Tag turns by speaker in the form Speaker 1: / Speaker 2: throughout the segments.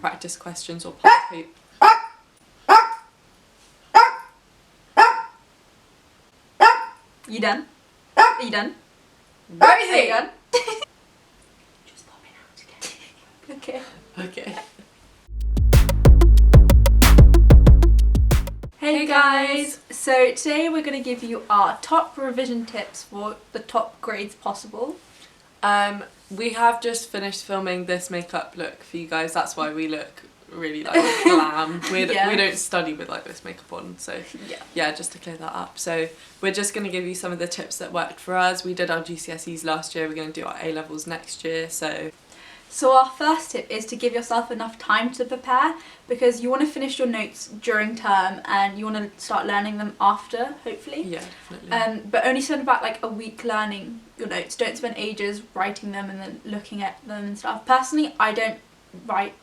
Speaker 1: practice questions or past paper.
Speaker 2: You done? Are you done?
Speaker 1: Where is
Speaker 2: Are you
Speaker 1: he?
Speaker 2: done? Just pop it out again. Okay.
Speaker 1: Okay.
Speaker 2: Hey guys! So today we're going to give you our top revision tips for the top grades possible.
Speaker 1: We have just finished filming this makeup look for you guys. That's why we look really like glam. We don't study with like this makeup on, so yeah, just to clear that up. So we're just going to give you some of the tips that worked for us. We did our GCSEs last year. We're going to do our A-levels next year.
Speaker 2: So our first tip is to give yourself enough time to prepare, because you want to finish your notes during term and you want to start learning them after, hopefully.
Speaker 1: Yeah, definitely.
Speaker 2: But only spend about like a week learning your notes. Don't spend ages writing them and then looking at them and stuff. Personally, I don't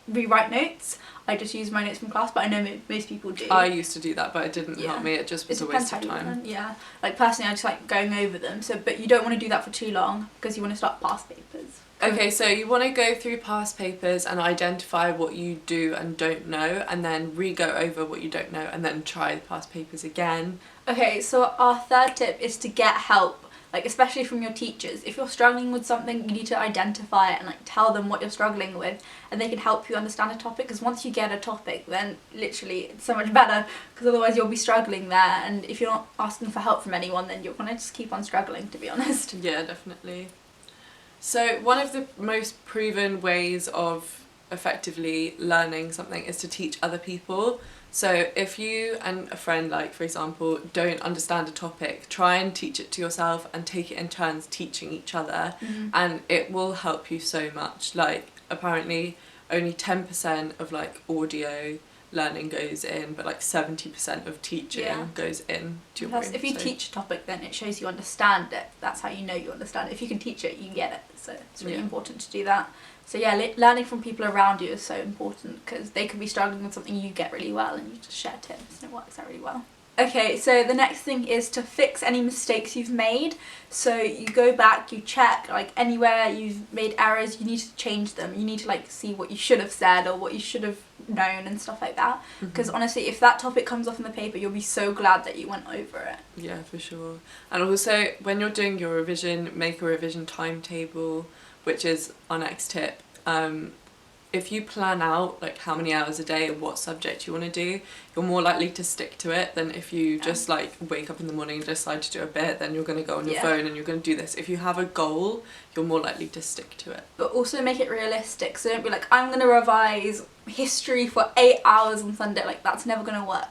Speaker 2: rewrite notes. I just use my notes from class, but I know most people do.
Speaker 1: I used to do that, but it didn't help me. It just was a waste of time.
Speaker 2: Yeah, like personally I just like going over them, but you don't want to do that for too long because you want to start past papers.
Speaker 1: Okay, so you want to go through past papers and identify what you do and don't know, and then re-go over what you don't know and then try the past papers again.
Speaker 2: Okay, so our third tip is to get help, like especially from your teachers. If you're struggling with something, you need to identify it and like tell them what you're struggling with, and they can help you understand a topic, because once you get a topic, then literally it's so much better, because otherwise you'll be struggling there, and if you're not asking for help from anyone, then you're gonna just keep on struggling, to be honest.
Speaker 1: Yeah, definitely. So one of the most proven ways of effectively learning something is to teach other people. So if you and a friend, like for example, don't understand a topic, try and teach it to yourself and take it in turns teaching each other, and it will help you so much. Like apparently only 10% of like audio learning goes in, but like 70% of teaching goes in to your brain.
Speaker 2: If you teach a topic, then it shows you understand it. That's how you know you understand it. If you can teach it, you get it. So it's really important to do that. So yeah, learning from people around you is so important, because they could be struggling with something you get really well, and you just share tips and it works out really well. Okay, so the next thing is to fix any mistakes you've made. So you go back, you check, like anywhere you've made errors, you need to change them. You need to like see what you should have said or what you should have known and stuff like that. Because honestly, if that topic comes off in the paper, you'll be so glad that you went over it.
Speaker 1: Yeah, for sure. And also, when you're doing your revision, make a revision timetable, which is our next tip. If you plan out like how many hours a day and what subject you want to do, you're more likely to stick to it than if you just like wake up in the morning and decide to do a bit, then you're going to go on your phone and you're going to do this. If you have a goal, you're more likely to stick to it.
Speaker 2: But also make it realistic, so don't be like, I'm going to revise history for 8 hours on Sunday. Like that's never going to work.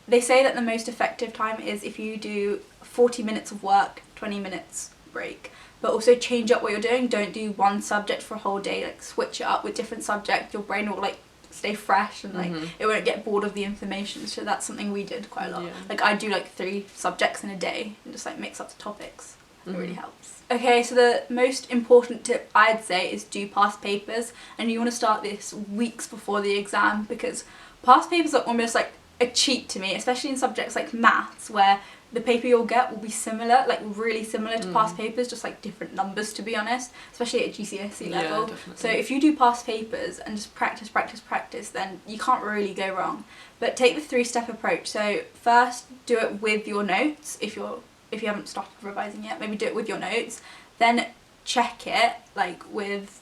Speaker 2: They say that the most effective time is if you do 40 minutes of work, 20 minutes break. But also change up what you're doing. Don't do one subject for a whole day. Like switch it up with different subjects. Your brain will like stay fresh and like it won't get bored of the information. So that's something we did quite a lot. Like I do like 3 subjects in a day and just like mix up the topics. It really helps. Okay, so the most important tip I'd say is do past papers, and you want to start this weeks before the exam, because past papers are almost like a cheat to me, especially in subjects like maths, where the paper you'll get will be similar, like really similar to past papers, just like different numbers, to be honest, especially at GCSE level.
Speaker 1: Definitely.
Speaker 2: So if you do past papers and just practice, then you can't really go wrong. But take the 3-step approach. So first do it with your notes. If you haven't started revising yet, maybe do it with your notes. Then check it like with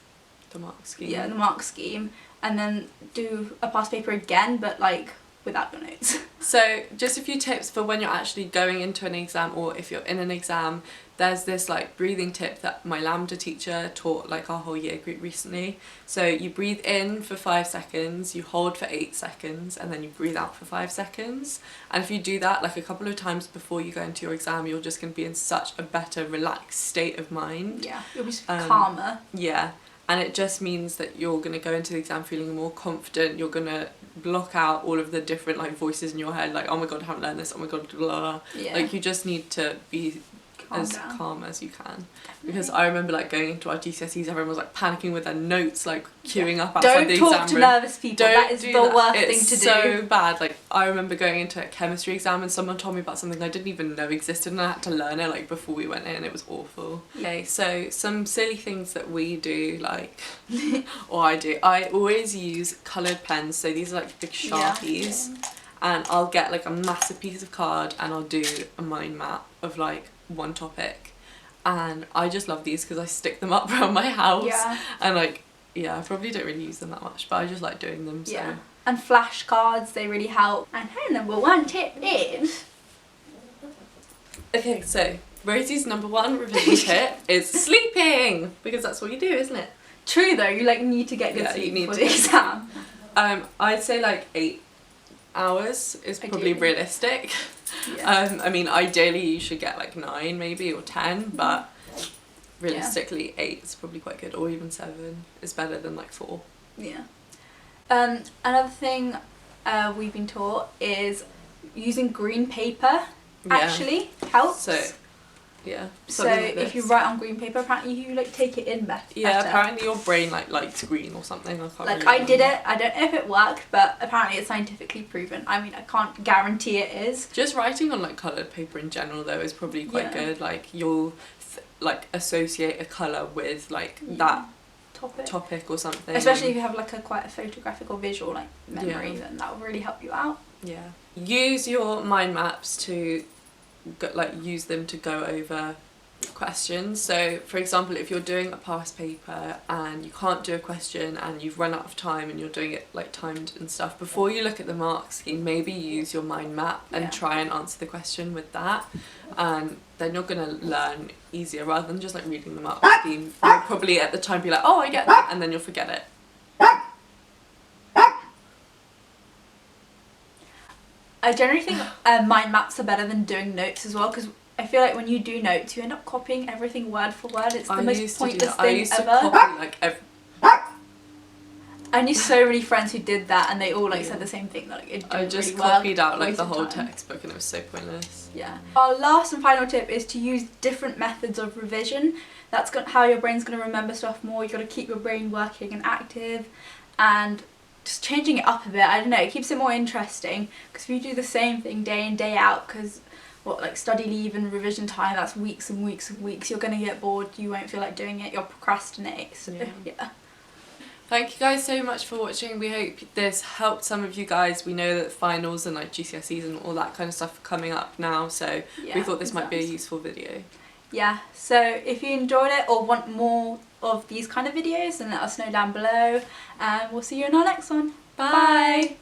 Speaker 1: the mark scheme.
Speaker 2: Yeah, the mark scheme, and then do a past paper again, but like without your notes.
Speaker 1: So just a few tips for when you're actually going into an exam, or if you're in an exam. There's this like breathing tip that my Lambda teacher taught like our whole year group recently. So you breathe in for 5 seconds, you hold for 8 seconds, and then you breathe out for 5 seconds. And if you do that like a couple of times before you go into your exam, you're just going to be in such a better relaxed state of mind.
Speaker 2: Yeah, you'll be calmer.
Speaker 1: Yeah. And it just means that you're going to go into the exam feeling more confident. You're going to block out all of the different like voices in your head, like, oh my god, I haven't learned this, oh my god, blah, blah. Yeah. Like you just need to be calm as you can. Because I remember like going into our GCSEs, everyone was like panicking with their notes, like queuing up outside the exam room.
Speaker 2: Don't talk to nervous people. That is the worst thing to do.
Speaker 1: It's so bad. Like I remember going into a chemistry exam and someone told me about something I didn't even know existed, and I had to learn it like before we went in. It was awful. Okay, so some silly things that we do, like, or I do. I always use coloured pens. So these are like big Sharpies. Yeah. And I'll get like a massive piece of card and I'll do a mind map of like one topic, and I just love these because I stick them up around my house. And like, I probably don't really use them that much, but I just like doing them. So.
Speaker 2: And flashcards, they really help. And her number one tip is...
Speaker 1: Okay, so Rosie's number one revision tip is sleeping, because that's what you do, isn't it?
Speaker 2: True though, you like need to get good sleep for the exam.
Speaker 1: I'd say like 8 hours is probably realistic. I mean, ideally you should get like 9 maybe, or 10, but realistically 8 is probably quite good, or even 7 is better than like 4.
Speaker 2: Another thing we've been taught is using green paper actually helps. So
Speaker 1: like
Speaker 2: if you write on green paper, apparently you like take it in better.
Speaker 1: Apparently your brain like likes green or something.
Speaker 2: I did it. I don't know if it worked, but apparently it's scientifically proven. I mean, I can't guarantee it is.
Speaker 1: Just writing on like coloured paper in general though is probably quite good. Like you'll like associate a colour with like that topic or something.
Speaker 2: Especially if you have like quite a photographic or visual like memory, then that will really help you out.
Speaker 1: Use your mind maps to use them to go over questions. So for example, if you're doing a past paper and you can't do a question and you've run out of time and you're doing it like timed and stuff, before you look at the mark scheme, maybe use your mind map and try and answer the question with that, and then you're gonna learn easier rather than just like reading the mark scheme. You'll probably at the time be like, oh, I get that, and then you'll forget it.
Speaker 2: I generally think mind maps are better than doing notes as well, because I feel like when you do notes, you end up copying everything word for word. It's the most pointless thing ever. I knew so many friends who did that, and they all like said the same thing. That, like, it
Speaker 1: I just
Speaker 2: really
Speaker 1: copied out like the whole textbook, and it was so pointless.
Speaker 2: Our last and final tip is to use different methods of revision. That's how your brain's going to remember stuff more. You've got to keep your brain working and active, and just changing it up a bit. I don't know, it keeps it more interesting, because if you do the same thing day in day out, because like study leave and revision time, that's weeks and weeks and weeks, you're going to get bored, you won't feel like doing it, you'll procrastinate. So
Speaker 1: thank you guys so much for watching. We hope this helped some of you guys. We know that finals and like GCSEs and all that kind of stuff are coming up now, so we thought this might be a useful video.
Speaker 2: So if you enjoyed it or want more of these kind of videos, then let us know down below, and we'll see you in our next one. Bye.